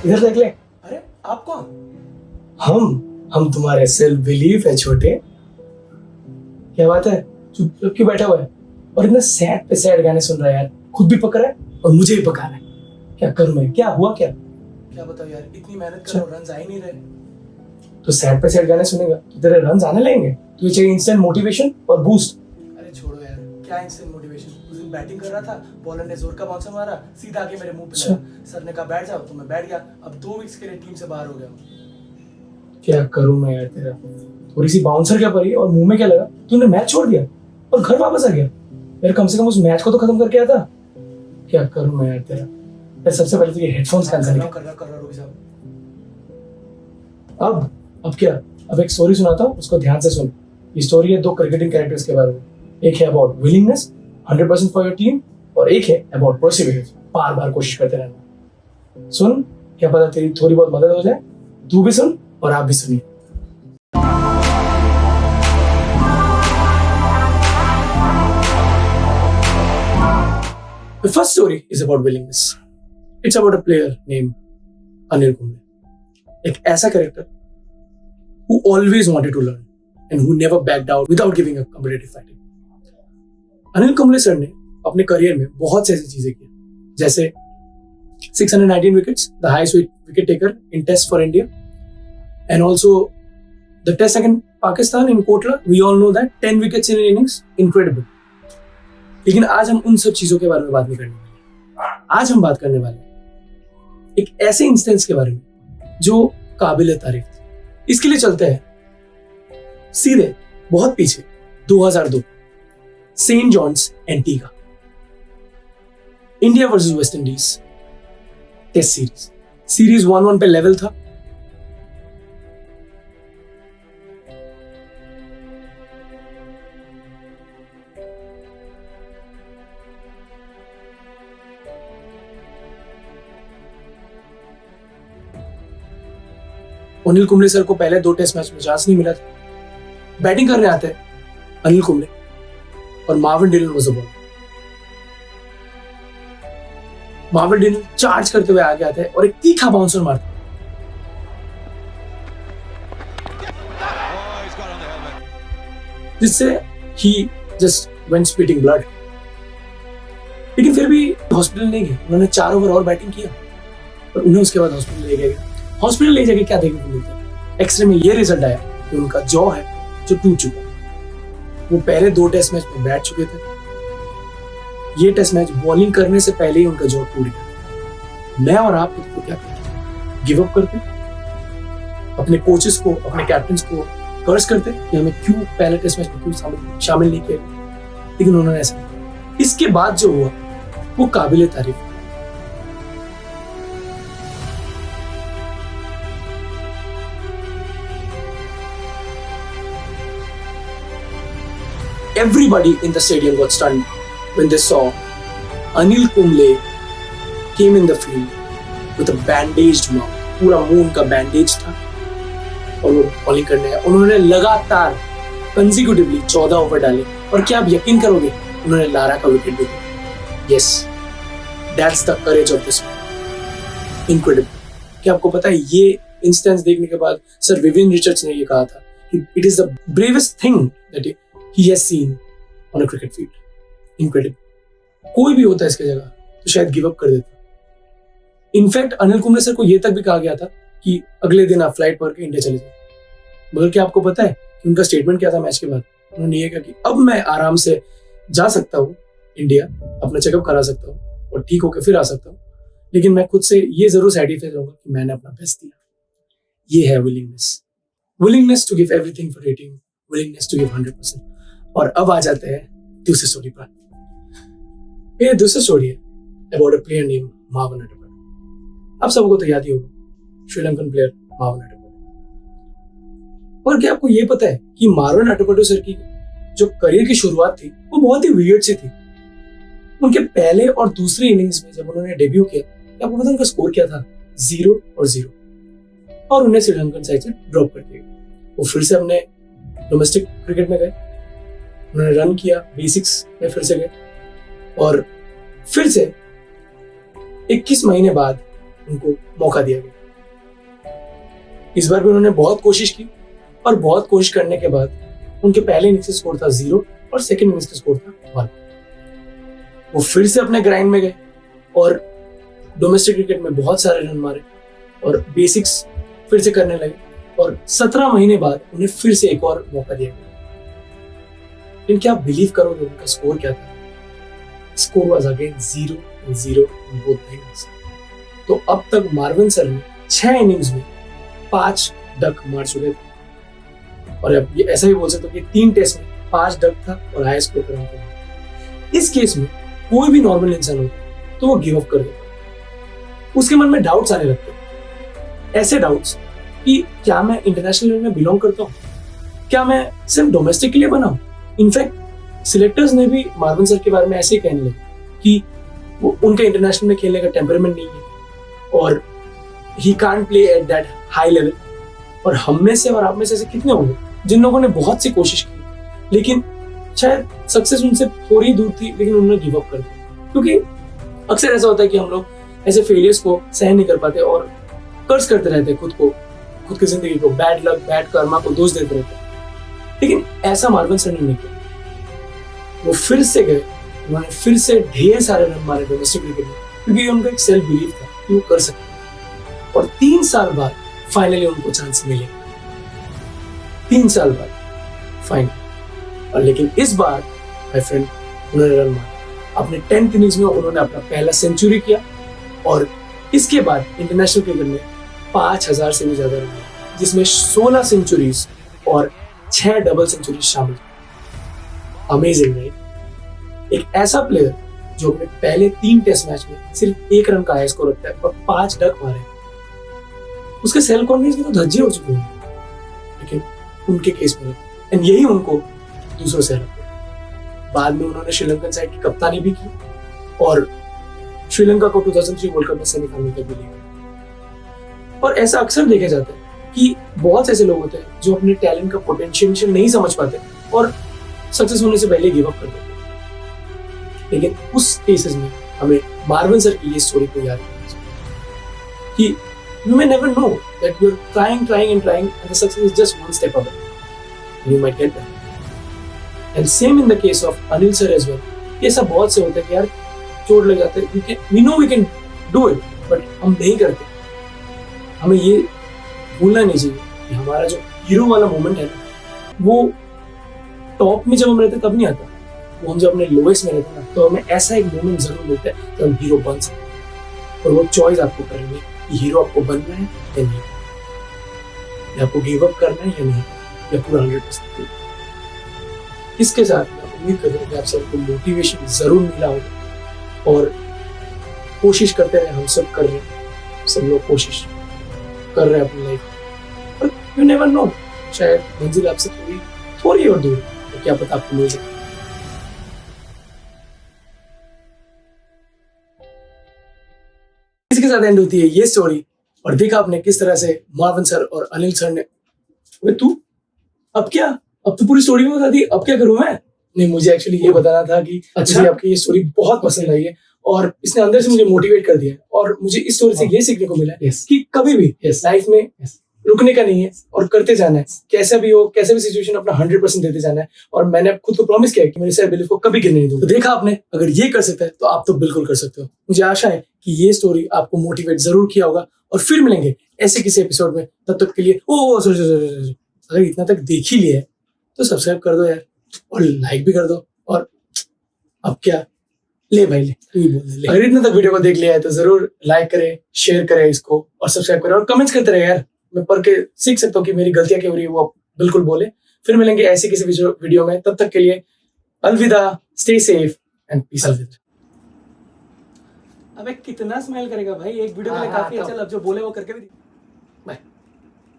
इधर देख ले। अरे आप कौन? हम तुम्हारे सेल्फ बिलीफ है छोटे। क्या बात है, चुप चुप क्यों बैठा हुआ है और इतना सैड पे सैड गाने सुन रहा है यार? खुद भी पक रहा है और मुझे भी पका रहा है। क्या करूं मैं? क्या हुआ? क्या बताओ यार, इतनी मेहनत कर रहा हूं, रन आ ही नहीं रहे। तो सैड पे सैड गाने सुनेगा तो तेरे रन आने लगेंगे? तुझे चाहिए इंस्टेंट मोटिवेशन और बूस्ट। अरे छोड़ो यार, क्या इंस्टेंट मोटिवेशन? उस दिन बैटिंग कर रहा था, बॉलर ने जोर का बाउंसर मारा, सीधा आके मेरे मुंह पे लगा। सर ने कहा बैठ जाओ तो मैं बैठ गया। अब 2 वीक्स के लिए टीम से बाहर हो गया। क्या करूं मैं यार तेरा? थोड़ी सी बाउंसर क्या पड़ी और मुंह में क्या लगा? तूने मैच छोड़ दिया और घर वापस आ गया। यार कम से कम उस मैच को तो खत्म करके आया था। क्या करूं मैं यार तेरा? यार सबसे पहले तो ये हेडफोन्स कैंसिल कर रहा रुक जाओ। अब क्या? अब एक स्टोरी सुनाता हूँ, उसको ध्यान से सुन। ये स्टोरी है 2 क्रिकेटिंग कैरेक्टर्स के बारे में। एक है about willingness 100% for your team और एक है अबाउट परसिवियरेंस, बार बार कोशिश करते रहना। सुन, क्या पता तेरी थोड़ी बहुत मदद हो जाए। तू भी सुन और आप भी सुनिए। The first story is about willingness. It's about a player named Anil Kumble. एक ऐसा character who always wanted to learn and who never backed out without giving up competitive fighting. Anil Kumble sir ने अपने करियर में बहुत सी ऐसी चीजें की, जैसे 619 wickets, the highest wicket taker in Test for India, and also the Test against Pakistan in Kotla. We all know that 10 wickets in an innings, incredible. लेकिन आज हम उन सब चीजों के बारे में बात नहीं करने वाले। आज हम बात करने वाले हैं एक ऐसे इंस्टेंस के बारे में जो काबिल तारीफ थी। इसके लिए चलते हैं सीधे बहुत पीछे, 2002 Saint John's Antigua, India versus West Indies test series 1-1 पे लेवल था। अनिल कुंबले सर को पहले 2 टेस्ट मैच में चांस नहीं मिला था। बैटिंग करने आते हैं अनिल कुंबले और Marvin Dillon was the bowler. Marvin Dillon charge करते हुए आगे आता है और एक तीखा बाउंसर मारता है, जिससे ही जस्ट वेंट स्पिटिंग ब्लड। लेकिन फिर भी हॉस्पिटल नहीं गए। उन्होंने 4 ओवर और बैटिंग किया और उन्हें उसके बाद हॉस्पिटल ले गए। हॉस्पिटल ले जाके क्या देखने को मिलता है? एक्सरे में ये रिजल्ट आया कि उनका जॉ है जो टूट चुका। वो पहले 2 टेस्ट मैच में बैठ चुके थे। ये टेस्ट मैच बॉलिंग करने से पहले ही उनका जॉ टूट गया। मैं और आप खुद को क्या करते? गिव अप करते? अपने कोचेस को, अपने कैप्टन्स को कर्ज करते कि हमें क्यों पहले टेस्ट मैच में क्यों शामिल नहीं किया? लेकिन उन्होंने ऐसा नहीं। इसके बाद जो हुआ वो काबिल तारीफ। Everybody in the stadium got stunned when they saw Anil Kumble came in the field with a bandaged mouth. पूरा मुंह उनका बैंडेज था और वो बॉलिंग करने आए। उन्होंने लगातार कंसेक्यूटिवली 14 ओवर डाले और क्या आप यकीन करोगे, उन्होंने लारा का विकेट भी लिया। Yes, that's the courage of this man. Incredible. क्या आपको पता है, ये इंस्टेंस देखने के बाद सर विवियन रिचर्ड्स ने ये कहा था कि it is the bravest thing that he has seen on a cricket field. Incredible. कोई भी होता है इसके जगह तो शायद गिव अप कर देता। इनफैक्ट अनिल कुंबले सर को यह तक भी कहा गया था कि अगले दिन आप फ्लाइट पकड़ के इंडिया चले जाए। मगर क्या आपको पता है कि उनका स्टेटमेंट क्या था मैच के बाद? उन्होंने ये कहा कि अब मैं आराम से जा सकता हूँ इंडिया, अपना चेकअप करा सकता हूँ और ठीक होकर फिर आ सकता हूँ, लेकिन मैं खुद से ये जरूर सर्टिफाई करूंगा कि मैंने अपना बेस्ट दिया। ये है willingness to give everything for rating, willingness to give 100%। और अब आ जाते हैं दूसरी स्टोरी पर। ये दूसरी स्टोरी है about a player name Marvin Attupalli. आप सबको तो याद ही होगा, श्रीलंकन प्लेयर मार्विन अटुपल्ली। और क्या आपको ये पता है कि मार्विन अटुपल्ली सर की जो करियर की शुरुआत थी वो बहुत ही वियर्ड सी थी। उनके पहले और दूसरे इनिंग्स में जब उन्होंने डेब्यू किया, आपको पता उनका स्कोर क्या था? 0 और 0, और उन्हें श्रीलंकन साइड से ड्रॉप कर दिया। वो फिर से अपने डोमेस्टिक क्रिकेट में गए, उन्होंने रन किया, बेसिक्स में फिर से गए और फिर से 21 महीने बाद उनको मौका दिया गया। इस बार भी उन्होंने बहुत कोशिश की और बहुत कोशिश करने के बाद उनके पहले इनिंग्स का स्कोर था 0 और सेकंड इनिंग्स का स्कोर था 1। वो फिर से अपने ग्राइंड में गए और डोमेस्टिक क्रिकेट में बहुत सारे रन मारे और बेसिक्स फिर से करने लगे और 17 महीने बाद उन्हें फिर से एक और मौका दिया गया। लेकिन क्या आप बिलीव करोगे उनका स्कोर क्या था? Score was again 0-0 in both innings. तो अब तक मार्विन सर ने 6 इनिंग्स में 5 डक मार चुके थे और अब ये ऐसा भी बोल सकते हो कि 3 टेस्ट में 5 डक था और हाईएस्ट स्कोर रन था। इस केस में कोई भी नॉर्मल इंसान होता तो वो गिव अप कर देता। उसके मन में डाउट्स आने लगते, ऐसे डाउट्स कि क्या मैं इंटरनेशनल लेवल में बिलोंग करता हूँ, क्या मैं सिर्फ डोमेस्टिक के लिए बना हूँ। इनफैक्ट सिलेक्टर्स ने भी मार्विन सर के बारे में ऐसे ही कहने लगे कि वो उनके इंटरनेशनल में खेलने का टेम्परामेंट नहीं है और he can't play at that high level. और हम में से और आप में से ऐसे कितने होंगे जिन लोगों ने बहुत सी कोशिश की लेकिन शायद सक्सेस उनसे थोड़ी दूर थी, लेकिन उन्होंने गिव अप कर दिया। क्योंकि अक्सर ऐसा होता है कि हम लोग ऐसे फेलियर्स को सहन नहीं कर पाते और कर्ज करते रहते हैं खुद को, खुद की जिंदगी को, बैड लक, बैड कर्मा को दोष देते रहते हैं। लेकिन ऐसा मार्विन सर ने नहीं किया। वो फिर से गए, उन्होंने फिर से ढेर सारे रन मारे डोमेस्टिक क्रिकेट में क्योंकि उनका एक सेल्फ बिलीफ था कि वो कर सकते। और 3 साल बाद फाइनली उनको चांस मिले, 3 साल बाद फाइनल। और लेकिन इस बार माय फ्रेंड उन्होंने रन मारा। अपने 10th इनिंग्स में उन्होंने अपना पहला सेंचुरी किया और इसके बाद इंटरनेशनल क्रिकेट में 5000 से भी ज्यादा रन मारे, जिसमें 16 सेंचुरीज और 6 डबल सेंचुरीज शामिल। Amazing right? एक ऐसा प्लेयर जो अपने पहले 3 टेस्ट मैच में सिर्फ 1 रन का हाई स्कोर रखता है और 5 डक मारे, उसके सेल्फ कॉन्फिडेंस की तो धज्जी हो चुकी है। लेकिन उनके केस में एंड यही उनको दूसरों से अलग किया। बाद में उन्होंने श्रीलंकन साइड की कप्तानी भी की और श्रीलंका को 2003 वर्ल्ड कप में सेमीफाइनल तक भी ले गए। और ऐसा अक्सर देखा जाता है कि बहुत ऐसे लोग होते हैं जो अपने टैलेंट का पोटेंशियल नहीं समझ पाते और सक्सेस होने से पहले गिव अप कर देते हैं। लेकिन उस केसेस में हमें मार्विन सर की ये स्टोरी को याद रखना चाहिए कि you may never know that you're trying and the success is just one step away. You might get there. And same in the case of Anil sir as well. ये सब बहुत से होता है कि यार चोट लग जाता है, we know we can do it, but हम नहीं करते। हमें ये भूलना नहीं चाहिए कि हमारा जो हीरो वाला मोमेंट है ना, वो टॉप में जब हम रहते तब नहीं आता, वो हम जब अपने लोएस्ट में रहते ना तो हमें ऐसा एक मोमेंट जरूर मिलता है जब हम हीरो बन सकते हैं। और वो चॉइस आपको करनी है कि हीरो आपको बनना है या नहीं, या आपको गिव अप करना है या नहीं, या पूरा 100%। इसके साथ मैं उम्मीद करता हूँ कि आप सबको मोटिवेशन जरूर मिला होगा और कोशिश करते रहे। हम सब कर रहे हैं, सब लोग कोशिश कर रहे हैं अपनी लाइफ, और यू नेवर नो, शायद मंजिल आपसे थोड़ी और दूर है, तो क्या पता आपको मिल जाए। इसके साथ एंड होती है ये स्टोरी। और देखा आपने किस तरह से मार्विन सर और अनिल सर ने, तू अब क्या, अब तो पूरी स्टोरी में बता दी, अब क्या करूं मैं? नहीं, मुझे एक्चुअली ये बताना था कि मुझे आपकी ये स्टोरी बहुत पसंद आई है और इसने अंदर से मुझे मोटिवेट कर दिया है। और मुझे इस स्टोरी से ये सीखने को मिला है कि कभी भी लाइफ में रुकने का नहीं है और करते जाना है, कैसा भी हो, कैसे भी सिचुएशन, अपना 100% देते जाना है। और मैंने खुद को प्रॉमिस किया है कि मेरे सेल्फ बिलीफ को कभी गिरने नहीं दूंगा। तो देखा आपने, अगर ये कर सकता है तो आप तो बिल्कुल कर सकते हो। मुझे आशा है कि ये स्टोरी आपको मोटिवेट जरूर किया होगा और फिर मिलेंगे ऐसे किसी एपिसोड में। तब तक के लिए सॉरी, अगर इतना तक देख ही लिया है तो सब्सक्राइब कर दो यार, और लाइक भी कर दो। और अब क्या, ले भाई ले, तू ही बोल ले। अगर इतना तक वीडियो को देख लिया है तो जरूर लाइक करें, शेयर करें इसको और सब्सक्राइब करें और कमेंट्स करते रहे यार। मैं पढ़ के सीख सकता हूँ कि मेरी गलतियां क्या हो रही है, वो बिल्कुल बोले। फिर मिलेंगे ऐसे किसी वीडियो में, तब तक के लिए अलविदा, स्टे सेफ एंड पीस। अबे कितना स्माइल करेगा भाई, एक वीडियो के लिए काफी अच्छा। जो बोले वो करके भी